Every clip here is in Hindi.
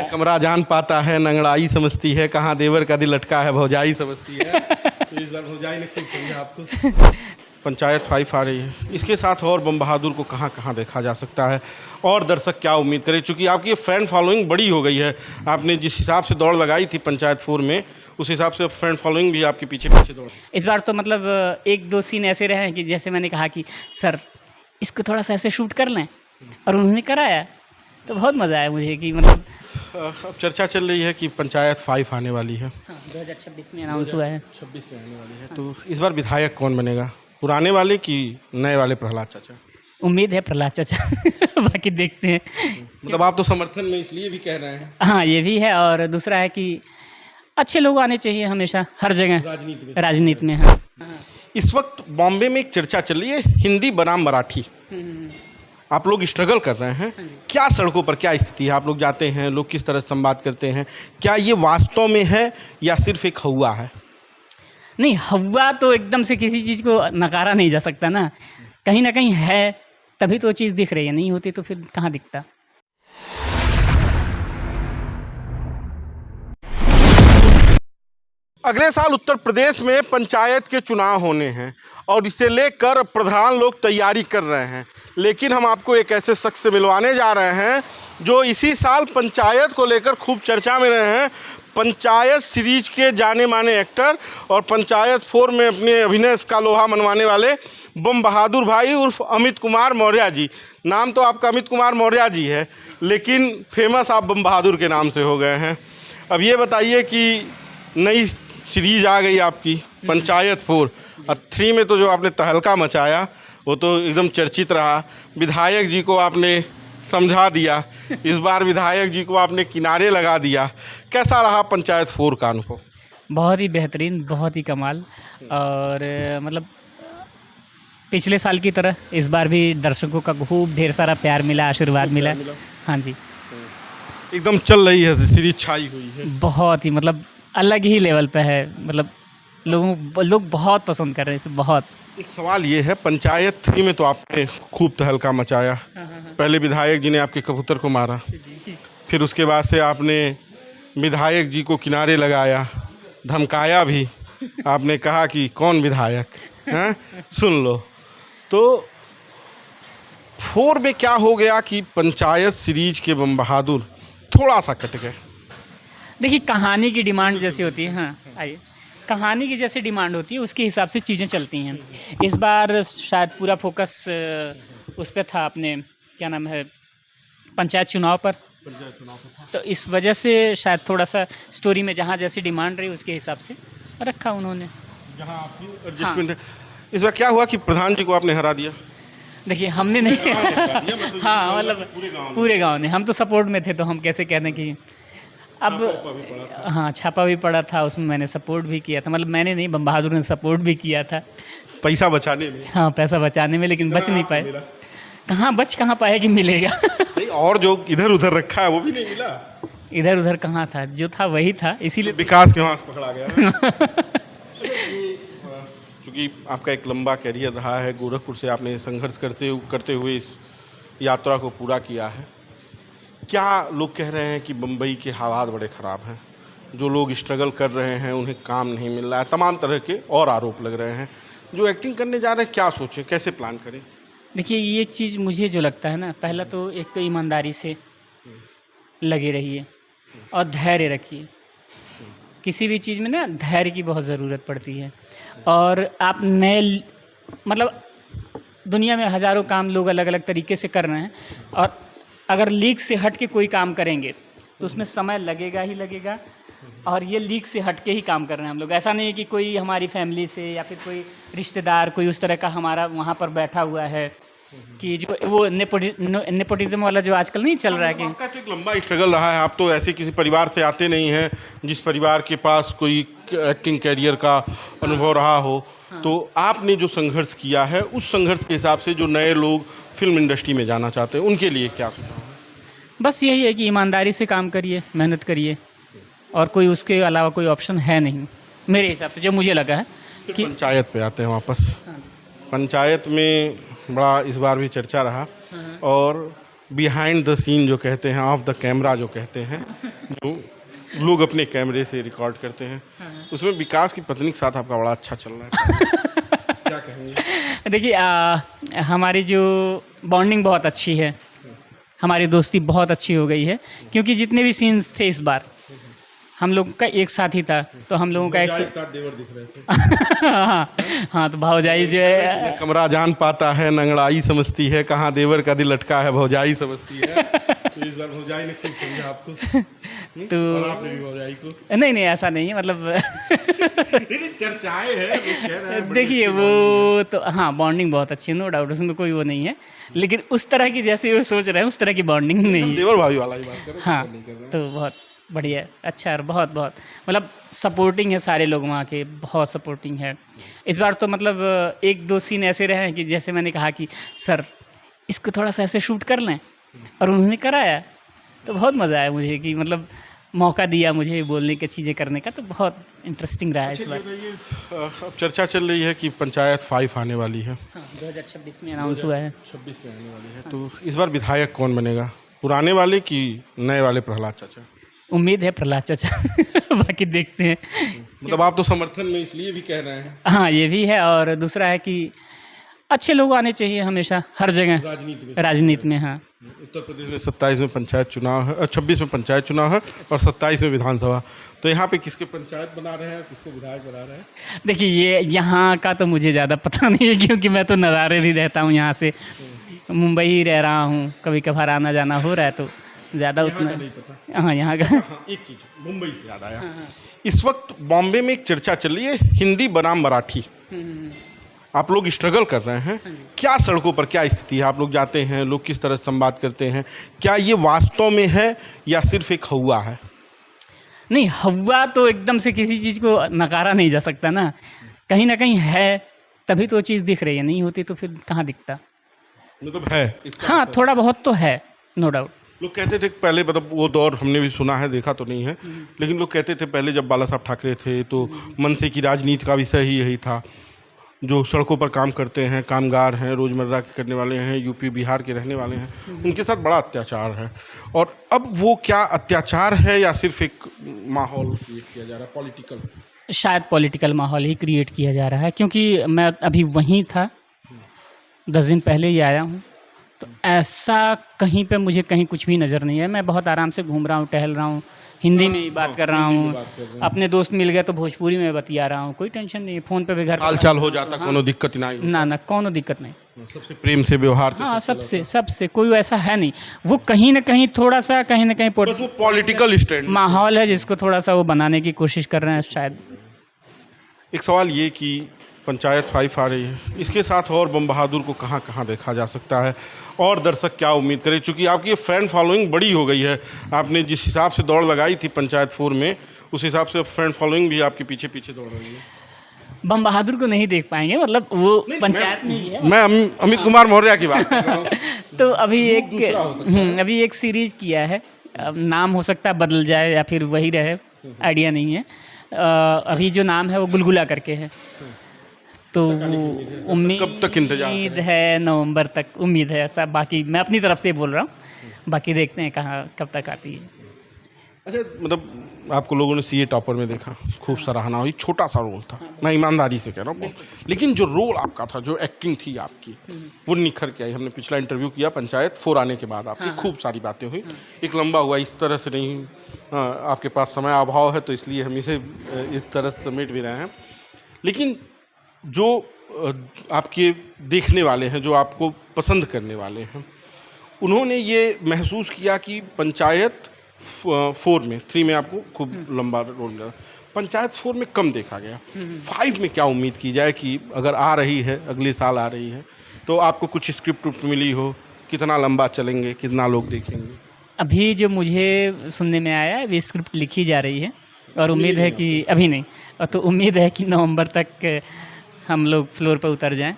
कमरा जान पाता है नंगड़ाई समझती है, कहाँ देवर का दिल लटका है भौजाई समझती है। तो इस बार भौजाई ने खूब समझा आपको। पंचायत 5 आ रही है, इसके साथ और बम बहादुर को कहाँ कहाँ देखा जा सकता है और दर्शक क्या उम्मीद करें, चूँकि आपकी फ्रेंड फॉलोइंग बड़ी हो गई है। आपने जिस हिसाब से दौड़ लगाई थी पंचायत 4 में, उस हिसाब से फ्रेंड फॉलोइंग भी आपके पीछे पीछे दौड़। इस बार तो मतलब एक दो सीन ऐसे रहे हैं कि जैसे मैंने कहा कि सर इसको थोड़ा सा ऐसे शूट कर लें, और उन्होंने कराया, तो बहुत मज़ा आया मुझे कि मतलब अब चर्चा चल रही है कि पंचायत 5 आने वाली है। 2026 में अनाउंस हुआ है। 26 में आने वाली है। तो इस बार विधायक कौन बनेगा, पुराने वाले कि नए वाले प्रहलाद चाचा? उम्मीद है प्रहलाद चाचा बाकी देखते हैं। मतलब आप तो समर्थन में इसलिए भी कह रहे हैं? हाँ, ये भी है, और दूसरा है कि अच्छे लोग आने चाहिए हमेशा हर जगह राजनीति में। हाँ। इस वक्त बॉम्बे में एक चर्चा चल रही है हिंदी बनाम मराठी। आप लोग स्ट्रगल कर रहे हैं, क्या सड़कों पर क्या स्थिति है? आप लोग जाते हैं, लोग किस तरह संवाद करते हैं, क्या ये वास्तव में है या सिर्फ एक हवा है? नहीं, हवा तो एकदम से किसी चीज़ को नकारा नहीं जा सकता ना कहीं है, तभी तो चीज़ दिख रही है, नहीं होती तो फिर कहाँ दिखता। अगले साल उत्तर प्रदेश में पंचायत के चुनाव होने हैं और इसे लेकर प्रधान लोग तैयारी कर रहे हैं, लेकिन हम आपको एक ऐसे शख्स से मिलवाने जा रहे हैं जो इसी साल पंचायत को लेकर खूब चर्चा में रहे हैं। पंचायत सीरीज के जाने माने एक्टर और पंचायत 4 में अपने अभिनय का लोहा मनवाने वाले बम बहादुर भाई उर्फ अमित कुमार मौर्य जी। नाम तो आपका अमित कुमार मौर्य जी है, लेकिन फेमस आप बम बहादुर के नाम से हो गए हैं। अब ये बताइए कि नई सीरीज आ गई आपकी पंचायत 4 और 3 में तो जो आपने तहलका मचाया वो तो एकदम चर्चित रहा। विधायक जी को आपने समझा दिया, इस बार विधायक जी को आपने किनारे लगा दिया। कैसा रहा पंचायत 4 का अनुभव? बहुत ही बेहतरीन, बहुत ही कमाल, और मतलब पिछले साल की तरह इस बार भी दर्शकों का खूब ढेर सारा प्यार मिला, आशीर्वाद मिला। हाँ जी, एकदम चल रही है सीरीज, छाई हुई है। बहुत ही मतलब अलग ही लेवल पे है, मतलब लोग बहुत पसंद कर रहे हैं इसे, बहुत। एक सवाल ये है, पंचायत 3 में तो आपने खूब तहलका मचाया। पहले विधायक जी ने आपके कबूतर को मारा, फिर उसके बाद से आपने विधायक जी को किनारे लगाया, धमकाया भी। आपने कहा कि कौन विधायक हैं, सुन लो। तो 4 में क्या हो गया कि पंचायत सीरीज के बम बहादुर थोड़ा सा कट गए? देखिए, कहानी की डिमांड जैसी होती है, हाँ आइए, कहानी की जैसी डिमांड होती है उसके हिसाब से चीज़ें चलती हैं। इस बार शायद पूरा फोकस उस पर था, अपने क्या नाम है, पंचायत चुनाव पर। तो इस वजह से शायद थोड़ा सा स्टोरी में जहाँ जैसी डिमांड रही उसके हिसाब से रखा उन्होंने, जहाँ आपकी एडजस्टमेंट है। इस बार क्या हुआ कि प्रधान जी को आपने हरा दिया? देखिए, हमने नहीं हाँ, मतलब पूरे गांव ने, हम तो सपोर्ट में थे, तो हम कैसे कहते हैं कि अब हाँ, छापा भी पड़ा था, उसमें मैंने सपोर्ट भी किया था। मतलब मैंने नहीं, बम बहादुर ने सपोर्ट भी किया था, पैसा बचाने में। हाँ, पैसा बचाने में, लेकिन बच नहीं पाए। कहाँ पाए कि मिलेगा नहीं, और जो इधर उधर रखा है वो भी नहीं मिला। इधर उधर कहाँ था, जो था वही था, इसीलिए विकास के वहाँ से पकड़ा गया। चूँकि आपका एक लंबा कैरियर रहा है, गोरखपुर से आपने संघर्ष करते हुए इस यात्रा को पूरा किया है। क्या लोग कह रहे हैं कि बम्बई के हालात बड़े ख़राब हैं, जो लोग स्ट्रगल कर रहे हैं उन्हें काम नहीं मिल रहा है, तमाम तरह के और आरोप लग रहे हैं। जो एक्टिंग करने जा रहे हैं, क्या सोचें, कैसे प्लान करें? देखिए, ये चीज़ मुझे जो लगता है ना, पहला तो एक तो ईमानदारी से लगे रहिए और धैर्य रखिए। किसी भी चीज़ में ना धैर्य की बहुत ज़रूरत पड़ती है। और आप नए, मतलब दुनिया में हज़ारों काम लोग अलग अलग तरीके से कर रहे हैं, और अगर लीक से हट के कोई काम करेंगे तो उसमें समय लगेगा ही लगेगा। और ये लीक से हट के ही काम कर रहे हैं हम लोग। ऐसा नहीं है कि कोई हमारी फैमिली से या फिर कोई रिश्तेदार कोई उस तरह का हमारा वहाँ पर बैठा हुआ है कि जो वो नेपोटिज्म वाला जो आजकल नहीं चल रहा है। कि आपका तो एक लंबा स्ट्रगल रहा है, आप तो ऐसे किसी परिवार से आते नहीं हैं जिस परिवार के पास कोई एक्टिंग कैरियर का अनुभव रहा हो। तो आपने जो संघर्ष किया है, उस संघर्ष के हिसाब से जो नए लोग फिल्म इंडस्ट्री में जाना चाहते हैं उनके लिए क्या सुझाव है? बस यही है कि ईमानदारी से काम करिए, मेहनत करिए, और कोई उसके अलावा कोई ऑप्शन है नहीं मेरे हिसाब से, जो मुझे लगा है। कि पंचायत पे आते हैं वापस। पंचायत में बड़ा इस बार भी चर्चा रहा, और बिहाइंड द सीन जो कहते हैं, ऑफ द कैमरा जो कहते हैं, जो लोग अपने कैमरे से रिकॉर्ड करते हैं, उसमें विकास की पत्नी के साथ आपका बड़ा अच्छा चल रहा है। क्या कहेंगे? देखिए हमारी जो बॉन्डिंग बहुत अच्छी है, हमारी दोस्ती बहुत अच्छी हो गई है, क्योंकि जितने भी सीन्स थे इस बार हम लोग का एक साथ ही था, तो हम लोगों का एक साथ देवर दिख रहे थे। हाँ तो भौजाई जो है कमरा जान पाता है, नंगड़ाई समझती है, कहाँ देवर का दिल लटका है भौजाई समझती है। तो इस बार भौजाई ने खूब समझा आपको। तो और आपने भी भौजाई को। नहीं ऐसा नहीं है, मतलब नहीं, चर्चाएं हैं, लोग कह रहे हैं बड़ी देखिए अच्छी वो तो हाँ बॉन्डिंग बहुत अच्छी है, नो डाउट, उसमें कोई वो नहीं है, लेकिन उस तरह की जैसे वो सोच रहे हैं उस तरह की बॉन्डिंग नहीं हम है। देवर भाभी वाला ही बात कर रहे हैं, हाँ नहीं कर रहे हैं। तो बहुत बढ़िया है, अच्छा है, बहुत बहुत मतलब सपोर्टिंग है, सारे लोग वहाँ के बहुत सपोर्टिंग है। इस बार तो मतलब एक दो सीन ऐसे रहे हैं कि जैसे मैंने कहा कि सर इसको थोड़ा सा ऐसे शूट कर लें, और उन्होंने कराया, तो बहुत मज़ा आया मुझे कि मतलब मौका दिया मुझे बोलने की चीज़ें करने का, तो बहुत इंटरेस्टिंग रहा है इस बार। अब चर्चा चल रही है कि पंचायत 5 आने वाली है, हाँ 2026 में अनाउंस हुआ है। 26 में आने वाली है, तो इस बार विधायक कौन बनेगा, पुराने वाले कि नए वाले प्रहलाद चाचा? उम्मीद है प्रहलाद चाचा बाकी देखते हैं। मतलब आप तो समर्थन में इसलिए भी कह रहे हैं? हाँ ये भी है, और दूसरा है कि अच्छे लोग आने चाहिए हमेशा हर जगह राजनीति में। हाँ उत्तर प्रदेश में 27 में पंचायत चुनाव है, 26 में पंचायत चुनाव है और 27 में विधानसभा, तो यहाँ पे किसके पंचायत बना रहे हैं, किसको विधायक बना रहे हैं? देखिए ये यहाँ का तो मुझे ज़्यादा पता नहीं है, क्योंकि मैं तो नज़ारे ही रहता हूँ, यहाँ से मुंबई ही रह रहा हूँ, कभी कभार आना जाना हो रहा है, तो ज़्यादा उतना नहीं पता। हाँ यहाँ का। हाँ, एक चीज़ मुंबई से याद आया, इस वक्त बॉम्बे में एक चर्चा चल रही है हिंदी बनाम मराठी, आप लोग स्ट्रगल कर रहे हैं, क्या सड़कों पर क्या स्थिति है, आप लोग जाते हैं, लोग किस तरह से संवाद करते हैं, क्या ये वास्तव में है या सिर्फ एक हवा है? नहीं हवा तो एकदम से किसी चीज़ को नकारा नहीं जा सकता ना कहीं है, तभी तो चीज़ दिख रही है, नहीं होती तो फिर कहाँ दिखता। मतलब है इसका हाँ थोड़ा बहुत तो है, नो डाउट। लोग कहते थे पहले, मतलब वो दौर हमने भी सुना है, देखा तो नहीं है, लेकिन लोग कहते थे पहले जब बाला साहब ठाकरे थे तो मनसे की राजनीति का विषय ही यही था, जो सड़कों पर काम करते हैं, कामगार हैं, रोज़मर्रा के करने वाले हैं, यूपी बिहार के रहने वाले हैं, उनके साथ बड़ा अत्याचार है। और अब वो क्या अत्याचार है या सिर्फ एक माहौल क्रिएट किया जा रहा है पॉलिटिकल? शायद पॉलिटिकल माहौल ही क्रिएट किया जा रहा है, क्योंकि मैं अभी वहीं था, 10 दिन पहले ही आया हूँ, तो ऐसा कहीं पे मुझे कहीं कुछ भी नज़र नहीं है। मैं बहुत आराम से घूम रहा हूँ, टहल रहा हूँ, हिंदी में ही बात कर रहा हूँ, अपने दोस्त मिल गए तो भोजपुरी में बतिया रहा हूँ, कोई टेंशन नहीं है, फ़ोन पे भी घर हाल चाल हो जाता, कोनो दिक्कत नहीं, ना कोनो दिक्कत नहीं, सबसे प्रेम से व्यवहार से, हाँ सबसे कोई ऐसा है नहीं। वो कहीं ना कहीं थोड़ा सा कहीं ना कहीं बस वो पॉलिटिकल स्टैंड माहौल है जिसको थोड़ा सा वो बनाने की कोशिश कर रहे हैं शायद। एक सवाल ये कि पंचायत 5 आ रही है, इसके साथ और बम बहादुर को कहाँ कहाँ देखा जा सकता है और दर्शक क्या उम्मीद करें, क्योंकि आपकी फ्रेंड फॉलोइंग बड़ी हो गई है, आपने जिस हिसाब से दौड़ लगाई थी पंचायत 4 में उस हिसाब से फ्रेंड फॉलोइंग भी आपके पीछे पीछे दौड़ रही है। बम बहादुर को नहीं देख पाएंगे, मतलब वो पंचायत में ही है। मैं अमित कुमार मौर्य की बात कर रहा हूँ। तो अभी एक सीरीज किया है, अब नाम हो सकता है बदल जाए या फिर वही रहे, आइडिया नहीं है। अभी जो नाम है वो गुलगुला करके है, तो कब तक इंतजार उम्मीद है नवंबर तक, उम्मीद है ऐसा, बाकी मैं अपनी तरफ से बोल रहा हूँ, बाकी देखते हैं कहाँ कब तक आती है। अच्छा, मतलब आपको लोगों ने सीए टॉपर में देखा, खूब सराहना हुई, छोटा सा रोल था, मैं ईमानदारी से कह रहा हूँ, लेकिन जो रोल आपका था, जो एक्टिंग थी आपकी, वो निखर के आई। हमने पिछला इंटरव्यू किया पंचायत 4 आने के बाद, आपकी खूब सारी बातें हुई, एक लंबा हुआ, इस तरह से नहीं, आपके पास समय अभाव है तो इसलिए हम इसे इस तरह से समेट भी रहे हैं, लेकिन जो आपके देखने वाले हैं, जो आपको पसंद करने वाले हैं, उन्होंने ये महसूस किया कि पंचायत 4 में, 3 में आपको खूब लंबा रोल मिला, पंचायत 4 में कम देखा गया, 5 में क्या उम्मीद की जाए कि अगर आ रही है, अगले साल आ रही है, तो आपको कुछ स्क्रिप्ट मिली हो, कितना लंबा चलेंगे, कितना लोग देखेंगे? अभी जो मुझे सुनने में आया है वे स्क्रिप्ट लिखी जा रही है, और उम्मीद है कि अभी नहीं, तो उम्मीद है कि नवंबर तक हम लोग फ्लोर पर उतर जाएं।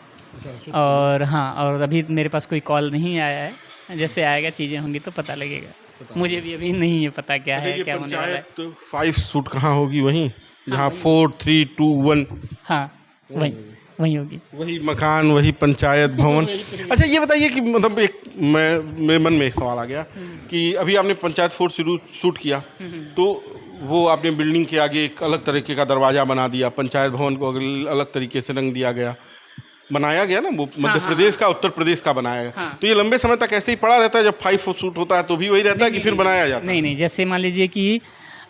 और हाँ, और अभी मेरे पास कोई कॉल नहीं आया है, जैसे आएगा चीज़ें होंगी तो पता लगेगा। मुझे भी अभी नहीं है पता क्या है, क्या होने वाला है। पंचायत 5 शूट कहाँ होगी? वहीं जहाँ 4, 3, 2, 1? हाँ वहीं। वही होगी। वही मकान, वही पंचायत भवन। अच्छा ये बताइए कि मतलब एक मेरे मन में एक सवाल आ गया कि अभी आपने पंचायत फोर्स शूट किया, तो वो आपने बिल्डिंग के आगे एक अलग तरीके का दरवाज़ा बना दिया, पंचायत भवन को अलग तरीके से रंग दिया गया, बनाया गया ना, वो मध्य प्रदेश का उत्तर प्रदेश का बनाया गया। तो ये लंबे समय तक ऐसे ही पड़ा रहता है, जब 5 शूट होता है तो भी वही रहता है कि फिर बनाया जाता है? नहीं नहीं, जैसे मान लीजिए कि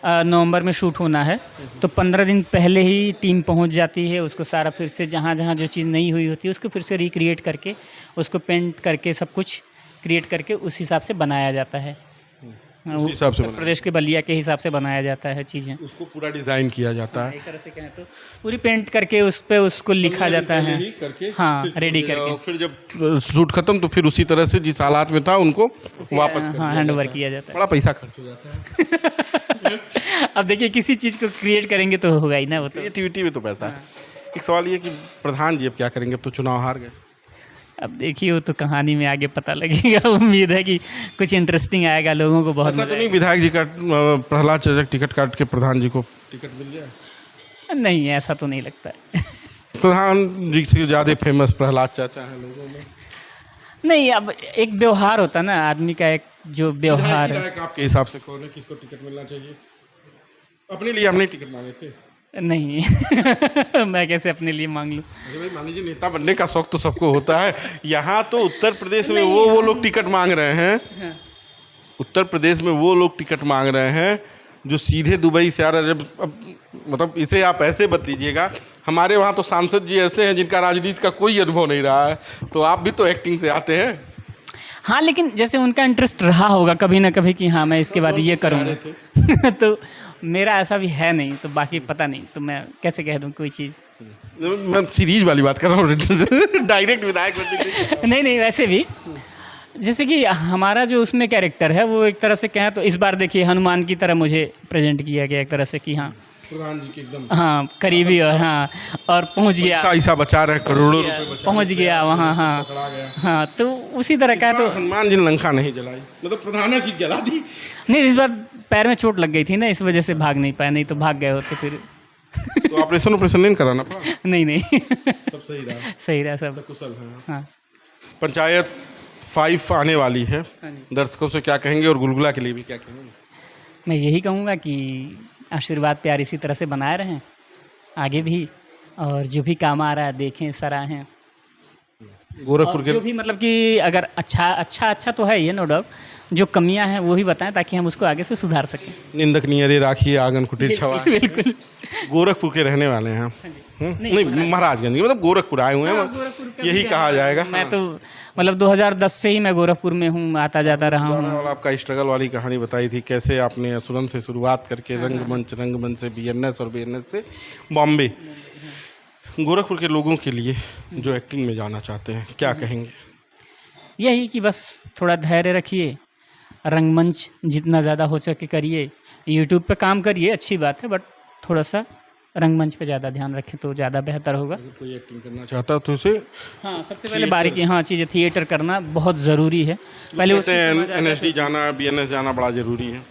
नवंबर में शूट होना है तो 15 दिन पहले ही टीम पहुंच जाती है, उसको सारा फिर से जहाँ जहाँ जो चीज़ नहीं हुई होती है उसको फिर से रिक्रिएट करके, उसको पेंट करके, सब कुछ क्रिएट करके उस हिसाब से बनाया जाता है। उस हिसाब से उत्तर प्रदेश के बलिया के हिसाब से बनाया जाता है चीज़ें। उसको पूरा डिज़ाइन किया जाता है, एक तरह से कहें तो पूरी पेंट करके उस पर उसको लिखा जाता है। हाँ, रेडी करके फिर जब शूट खत्म तो फिर उसी तरह से जिस हालात में था उनको वापस कर हाँ, हैंड ओवर किया जाता है। बड़ा पैसा खर्च हो जाता है। अब देखिए किसी चीज़ को क्रिएट करेंगे तो होगा ही ना, वो तो। क्रिएटिविटी में तो पैसा है। एक सवाल ये कि प्रधान जी अब क्या करेंगे, अब तो चुनाव हार गए। अब देखिए वो तो कहानी में आगे पता लगेगा। उम्मीद है कि कुछ इंटरेस्टिंग आएगा, लोगों को बहुत ऐसा तो नहीं विधायक जी का प्रहलाद चौधरी टिकट काट के प्रधान जी को टिकट मिल गया? नहीं, ऐसा तो नहीं लगता है। प्रधान जी से ज़्यादा फेमस प्रहलाद चाचा हैं लोगों में। नहीं, अब एक व्यवहार होता है ना आदमी का, एक जो व्यवहार है। विधायक आपके हिसाब से कौन है, किसको टिकट मिलना चाहिए? अपने लिए आपने टिकट मांगे थे? नहीं। मैं कैसे अपने लिए मांग लूँ? अरे भाई मान लीजिए नेता बनने का शौक तो सबको होता है, यहाँ तो उत्तर प्रदेश में वो लोग टिकट मांग रहे हैं, उत्तर प्रदेश में वो लोग टिकट मांग रहे हैं जो सीधे दुबई से आ रहे हैं। अब मतलब इसे आप ऐसे बतलीजिएगा, हमारे वहाँ तो सांसद जी ऐसे हैं जिनका राजनीति का कोई अनुभव नहीं रहा है, तो आप भी तो एक्टिंग से आते हैं। हाँ, लेकिन जैसे उनका इंटरेस्ट रहा होगा कभी ना कभी कि हाँ मैं इसके बाद ये करूँगा। तो मेरा ऐसा भी है नहीं, तो बाकी पता नहीं, तो मैं कैसे कह दूँ कोई चीज़। मैं सीरीज वाली बात कर रहा हूँ, डायरेक्ट विधायक बनने की। नहीं नहीं, वैसे भी जैसे कि हमारा जो उसमें कैरेक्टर है वो एक तरह से कहें तो इस बार देखिए हनुमान की तरह मुझे प्रेजेंट किया गया एक तरह से कि हाँ प्रधान जी के एकदम हाँ करीबी, और हाँ और पहुंच गया, ऐसा बचा रहे करोड़ों रुपए पहुंच गया वहाँ। हाँ हाँ, तो उसी तरह का। तो हनुमान जी ने लंका नहीं जलाई, मतलब प्रधाना की जला दी। नहीं, इस बार पैर में चोट लग गई थी ना, इस वजह से भाग नहीं पाए, नहीं तो भाग गए होते फिर। तो ऑपरेशन नहीं कराना पड़ा? नहीं नहीं, सब सही रहा, सही रहा सब कुशल है। हाँ। पंचायत 5 आने वाली है, दर्शकों से क्या कहेंगे और गुलगुला के लिए भी क्या कहेंगे? मैं यही कहूँगा कि आशीर्वाद प्यार इसी तरह से बनाए रहें आगे भी, और जो भी काम आ रहा है देखें, सराहें। गोरखपुर के जो भी मतलब कि अगर अच्छा तो है ये, नो डाउट, जो कमियां हैं वो भी बताएं ताकि हम उसको आगे से सुधार सकें। निंदक नियरे राखिए आंगन कुटीर छवा। बिल्कुल। गोरखपुर के रहने वाले हैं? नहीं, महाराजगंज के, मतलब गोरखपुर आए हुए हैं, यही कहा जाएगा। मैं तो मतलब 2010 से ही मैं गोरखपुर में हूँ, आता जाता रहा हूँ। आपका स्ट्रगल वाली कहानी बताई थी, कैसे आपने असुरन से शुरुआत करके रंगमंच से बीएनएस और बीएनएस से बॉम्बे। गोरखपुर के लोगों के लिए जो एक्टिंग में जाना चाहते हैं क्या कहेंगे? यही कि बस थोड़ा धैर्य रखिए, रंगमंच जितना ज़्यादा हो सके करिए, यूट्यूब पे काम करिए, अच्छी बात है, बट थोड़ा सा रंगमंच पे ज़्यादा ध्यान रखें तो ज़्यादा बेहतर होगा। कोई एक्टिंग करना चाहता है तो उसे हाँ, सबसे पहले बारीकी, हाँ चीज़ें थिएटर करना बहुत ज़रूरी है। पहले कहते हैं एनएसडी जाना, बीएनएस जाना बड़ा ज़रूरी है।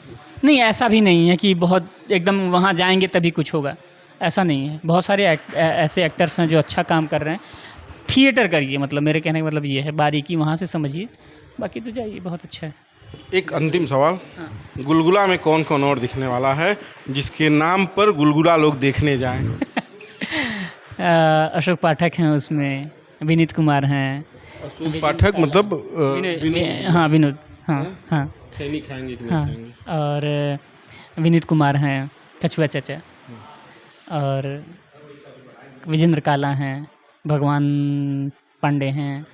नहीं, ऐसा भी नहीं है कि बहुत एकदम वहाँ जाएंगे तभी कुछ होगा, ऐसा नहीं है। बहुत सारे ऐसे एक्टर्स हैं जो अच्छा काम कर रहे हैं। थिएटर करिए, मतलब मेरे कहने का मतलब ये है, बारीकी वहाँ से समझिए, बाकी तो जाइए, बहुत अच्छा है। एक अंतिम सवाल, गुलगुला में कौन कौन और दिखने वाला है जिसके नाम पर गुलगुला लोग देखने जाएं? अशोक पाठक हैं उसमें, विनीत कुमार हैं। अशोक पाठक मतलब हाँ विनोद, हाँ हाँ खैनी खाएंगे कि नहीं हाँ, खाएंगे? और विनीत कुमार हैं, कछुआ चाचा, और विजेंद्र काला हैं, भगवान पांडे हैं,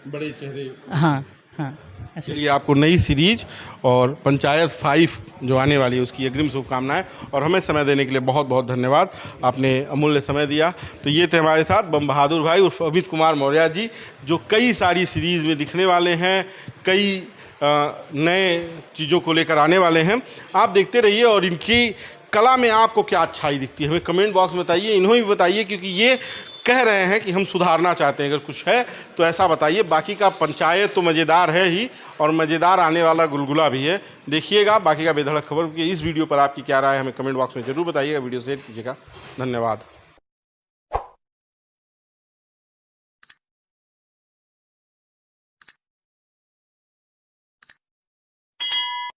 बड़े चेहरे। हाँ हाँ, ऐसे। चलिए, आपको नई सीरीज और पंचायत 5 जो आने वाली है उसकी अग्रिम शुभकामनाएं, और हमें समय देने के लिए बहुत बहुत धन्यवाद, आपने अमूल्य समय दिया। तो ये थे हमारे साथ बम बहादुर भाई उर्फ अमित कुमार मौर्य जी, जो कई सारी सीरीज़ में दिखने वाले हैं, कई नए चीज़ों को लेकर आने वाले हैं। आप देखते रहिए, और इनकी कला में आपको क्या अच्छाई दिखती है हमें कमेंट बॉक्स में बताइए, इन्हों भी बताइए, क्योंकि ये कह रहे हैं कि हम सुधारना चाहते हैं। अगर कुछ है तो ऐसा बताइए। बाकी का पंचायत तो मज़ेदार है ही, और मज़ेदार आने वाला गुलगुला भी है, देखिएगा। बाकी का बेधड़क खबर की इस वीडियो पर आपकी क्या राय है हमें कमेंट बॉक्स में ज़रूर बताइएगा, वीडियो शेयर कीजिएगा। धन्यवाद।